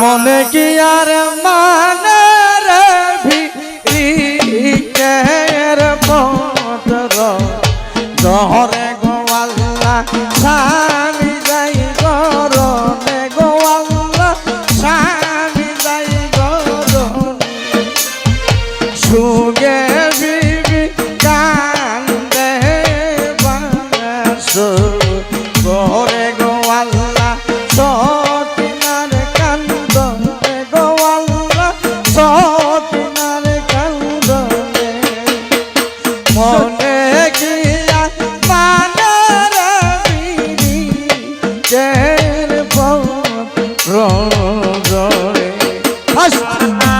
মনে কি আর মানে রে ভিকের পত্র জহরে গোয়াল্লা স্বামী যাই গরনে গোয়াল্লা স্বামী যাই গরনে সুগে বিবি কান্দে বাসো ঘরে গোয়াল্লা সতিনার কান্দনে গোয়াল্লা সতিনার কান্দনে মনে গিয়া মানের বিড়ি কের পত্র জরে সতিনা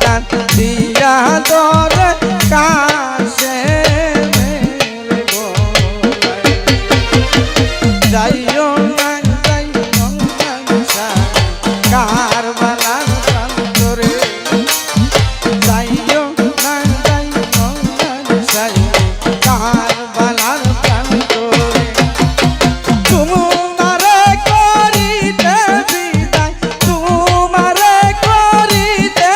কান্দিয়া দরে কাশে মেরে গোলায় যাইও না যাইও না কারবালার প্রান্তরে যাইও না যাইও না কারবালার প্রান্তরে তোমারে করিতে বিদায় তোমারে করিতে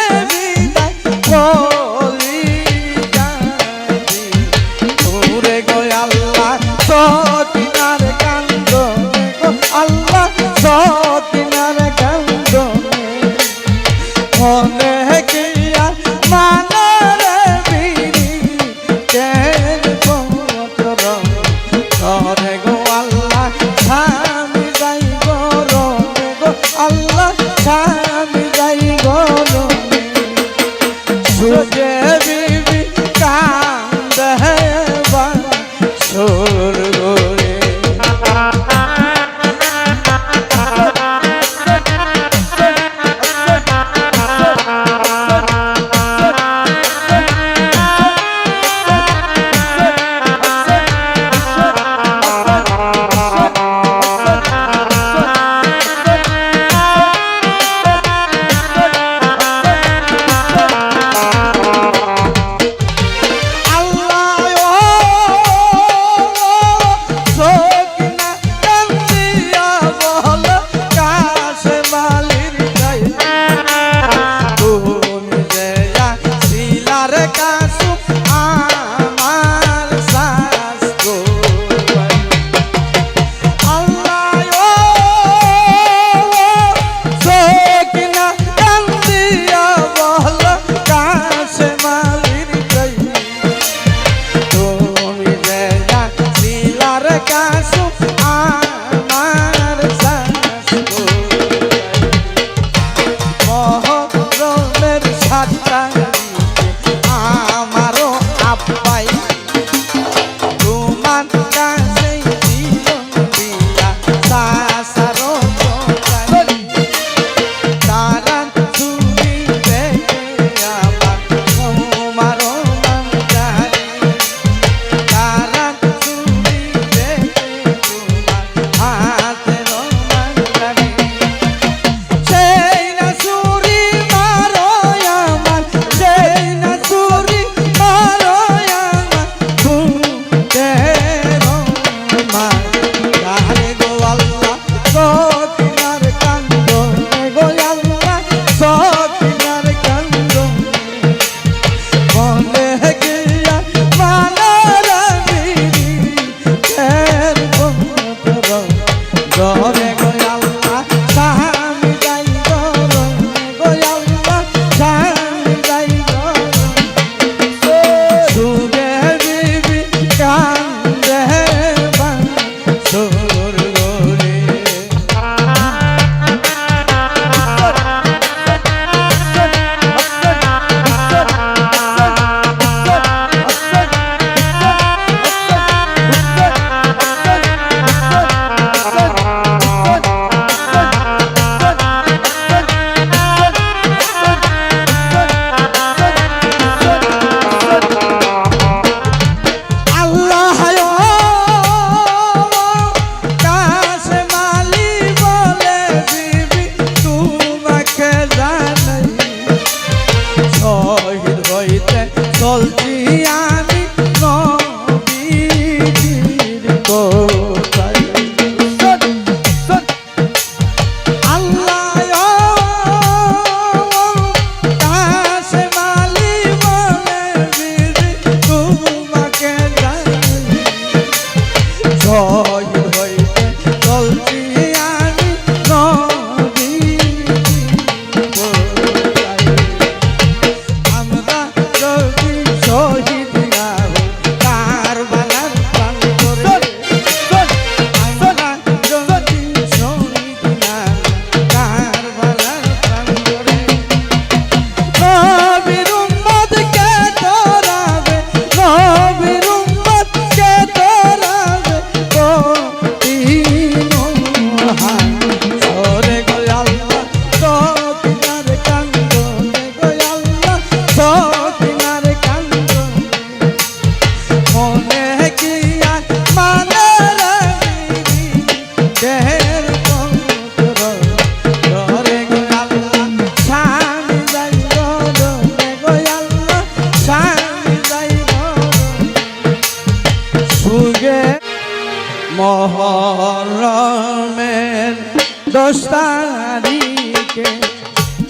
10 তারিখে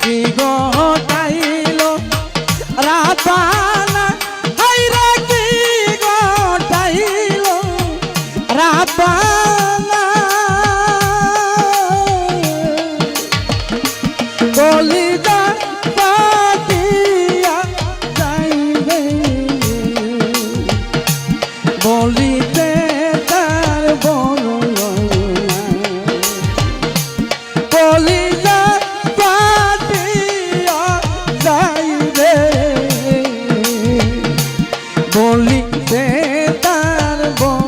কি ঘটাইল রাতানা হাইরে কি ঘটাইল রাতানা কলিজা পাতিয়া যাইবে বলিতে তার বড় কলিজা পাতিয়া যাইবে বলিতে তার বড়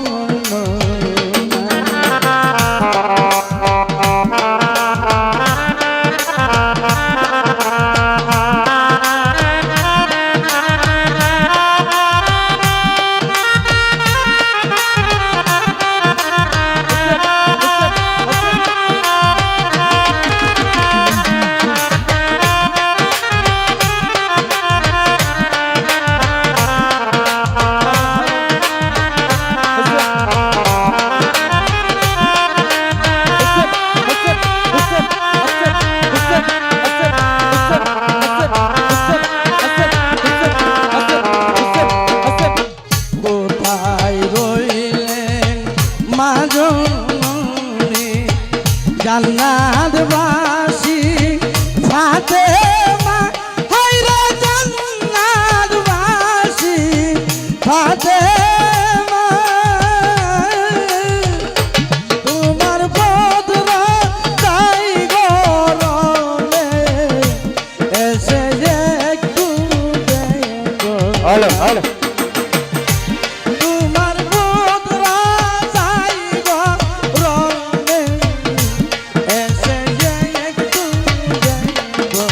জান্নাতবাসী ফাতেমা হায়রে জান্নাতবাসী ফাতেমা তোমার বদরা তাই গরমে এসে একটু দেখো হ্যালো হ্যালো তোমার বদরা তাই গরমে এসে একটু দেখো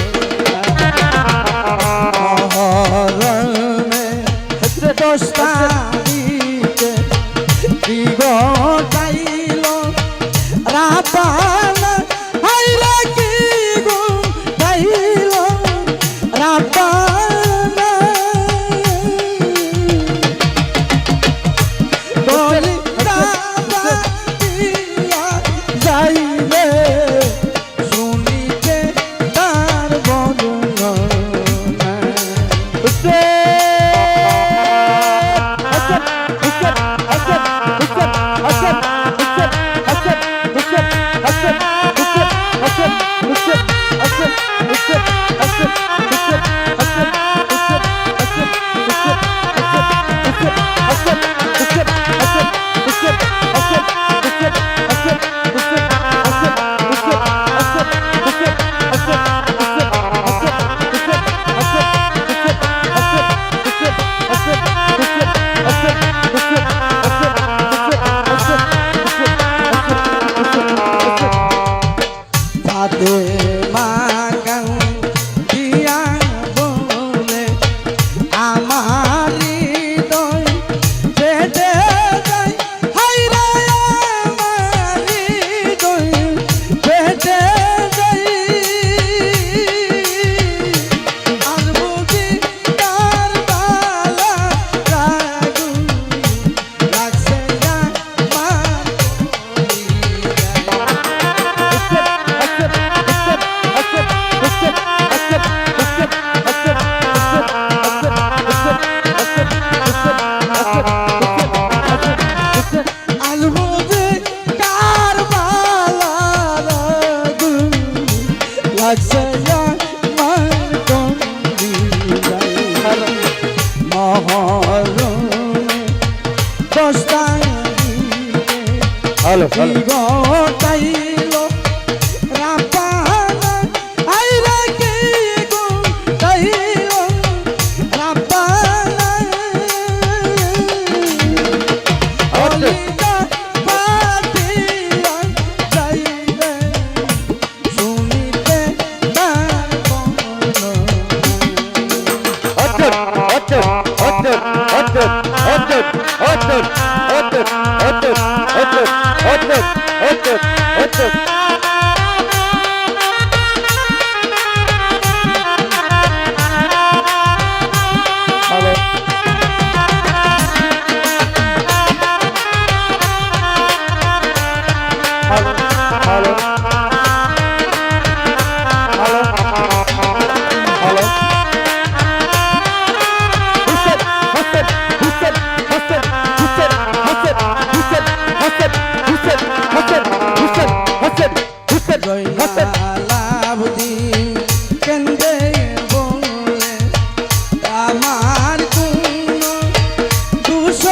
মহরমে 10 তারিখে কি ঘটাইল রাতানা হাইরে কি ঘটাইল রাতানা কলিজা পাতিয়া যাইবে শুনিতে তার বর্ণনা ফাতেমা কান্দিয়া বলে আমার হৃদয় ফেটে যায় হায়রে আমার হৃদয় ফেটে যায় আর বুঝি তার বালা রাগুন লাগছে আলবুদে কার বালা রাগুন লাগছে আমার কন্দি মহরমে 10 তারিখে হ্যালো কি ঘটাইল রাতানা হায়রে কি ঘটাইল রাতানা কলিজা পাতিয়া যাইবে শুনিতে তার বর্ণনা অদ্ভুত জয়নালাবদিন কেন্দ্রে বলে আমার কোনো দোষ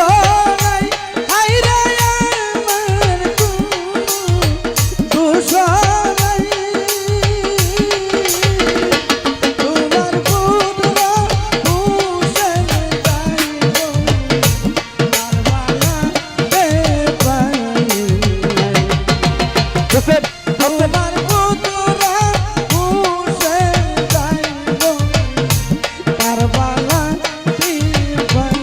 নাই, হায়রে আমার কোনো দোষ নাই। তোমার পুত্র হুসেন যাইব কারবালা রে পাই নাই। তোমার পুত্র হুসেন যাইব কারবালা রে পাই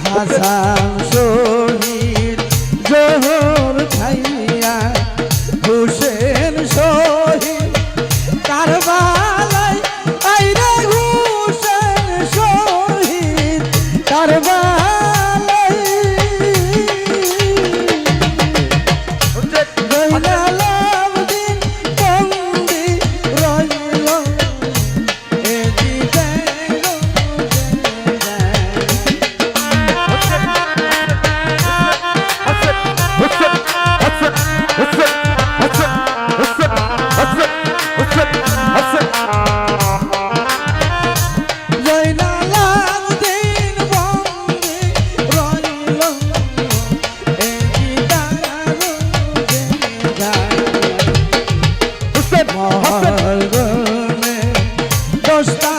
হাসান শহীদ জোহর খাইয়া হুসেন শহীদ কারবালায় আইরে হুসেন শহীদ কারবালায় জয়নালাবদিন বন্দি রইল এ জীবন জয়নালাবদিন বন্দি রইল এ জীবন মহল গনে দস্তা